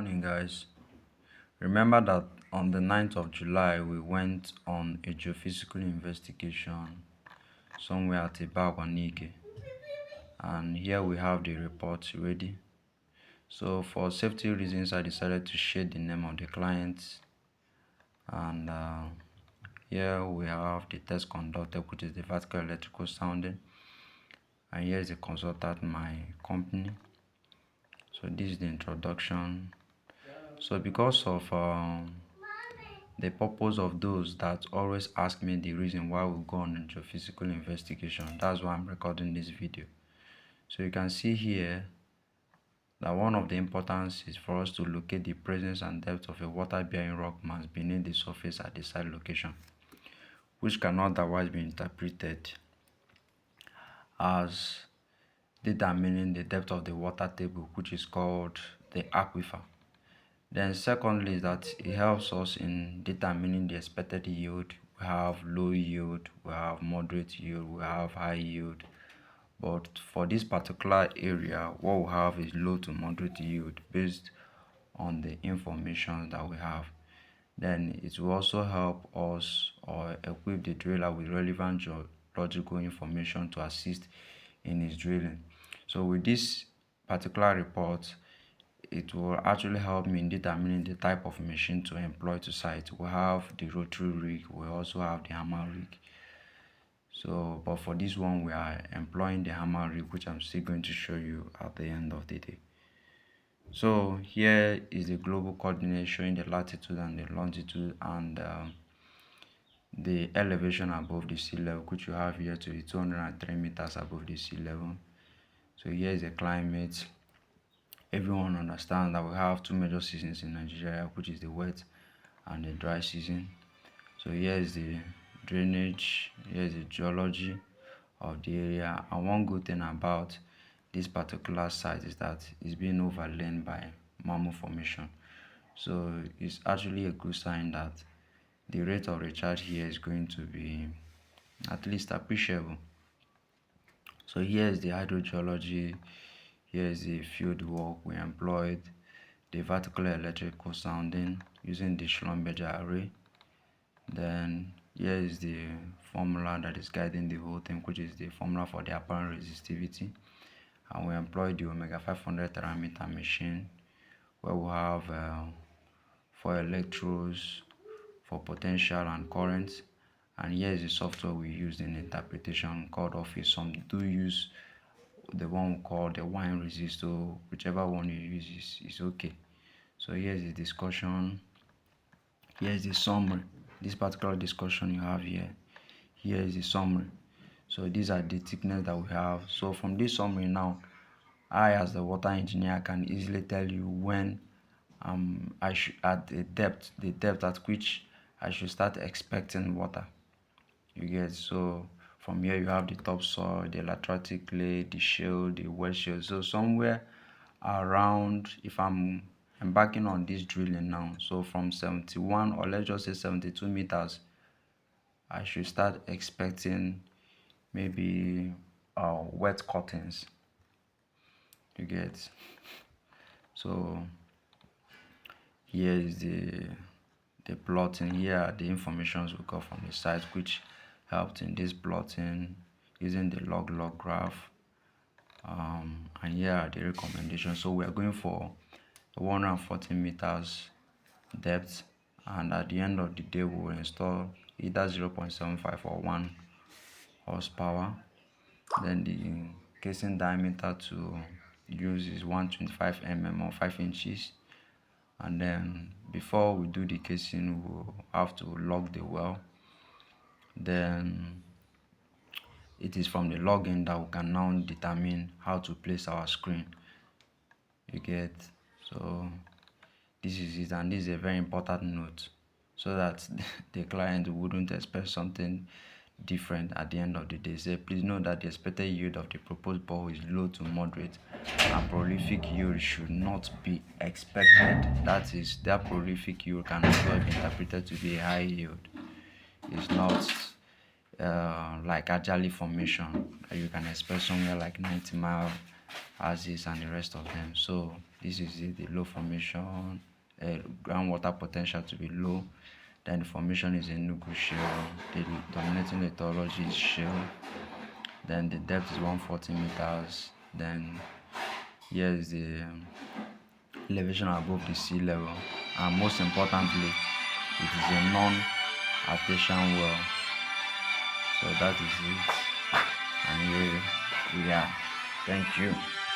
Morning, guys. Remember that on the 9th of July, we went on a geophysical investigation somewhere at Ibawanike, and here we have the report ready. So, for safety reasons, I decided to shade the name of the client, and here we have the test conducted, which is the vertical electrical sounding, and here is the consultant, my company. So, this is the introduction. So, because of the purpose of those that always ask me the reason why we go on into physical investigation, that's why I'm recording this video. So you can see here that one of the importance is for us to locate the presence and depth of a water-bearing rock mass beneath the surface at the site location, which can otherwise be interpreted as determining the depth of the water table, which is called the aquifer. Then secondly, that it helps us in determining the expected yield. We have low yield, we have moderate yield, we have high yield. But for this particular area, what we have is low to moderate yield based on the information that we have. Then it will also help us or equip the driller with relevant geological information to assist in his drilling. So with this particular report, it will actually help me in determining the type of machine to employ to site. We have the rotary rig, we also have the hammer rig. So, but for this one, we are employing the hammer rig, which I'm still going to show you at the end of the day. So here is the global coordinate showing the latitude and the longitude and the elevation above the sea level, which you have here to be 203 meters above the sea level. So here is the climate. Everyone understands that we have two major seasons in Nigeria, which is the wet and the dry season. So here is the drainage, here is the geology of the area. And one good thing about this particular site is that it's being overlain by marble formation. So it's actually a good sign that the rate of recharge here is going to be at least appreciable. So here is the hydrogeology. Here is the field work we employed, the vertical electrical sounding using the Schlumberger array. Then here is the formula that is guiding the whole thing, which is the formula for the apparent resistivity. And we employed the Omega 500 terameter machine, where we have 4 electrodes for potential and current. And here is the software we used in interpretation called Office. Some do use the one called the wine resistor. Whichever one you use is okay. So here's the discussion. Here's the summary. This particular discussion you have here is the summary. So these are the thickness that we have. So from this summary now, I as the water engineer can easily tell you when I should at the depth at which I should start expecting water. You get, so from here you have the topsoil, the lateritic clay, the shale, the wet shale. So somewhere around, if I'm embarking on this drilling now, so from 71 or let's just say 72 meters, I should start expecting maybe wet cuttings. You get, so here is the plotting. Here are the informations we got from the site, which helped in this plotting using the log graph. And here are the recommendations. So we are going for 114 meters depth, and at the end of the day we will install either 0.75 or 1 horsepower. Then the casing diameter to use is 125 mm or 5 inches. And then before we do the casing, we'll have to log the well. Then it is from the logging that we can now determine how to place our screen. You get, so this is it, and this is a very important note so that the client wouldn't expect something different at the end of the day. Say, please know that the expected yield of the proposed borehole is low to moderate, and prolific yield should not be expected. That is, that prolific yield can also be interpreted to be a high yield. It's not like Ajali formation that you can expect somewhere like 90 mile as is and the rest of them. So This is it, the low formation, groundwater potential to be low. Then the formation is a Nuku shale. The dominating lithology is shale. Then the depth is 140 meters. Then here is the elevation above the sea level, and most importantly, it is a non-artesian well. So that is it, and here we are. Thank you.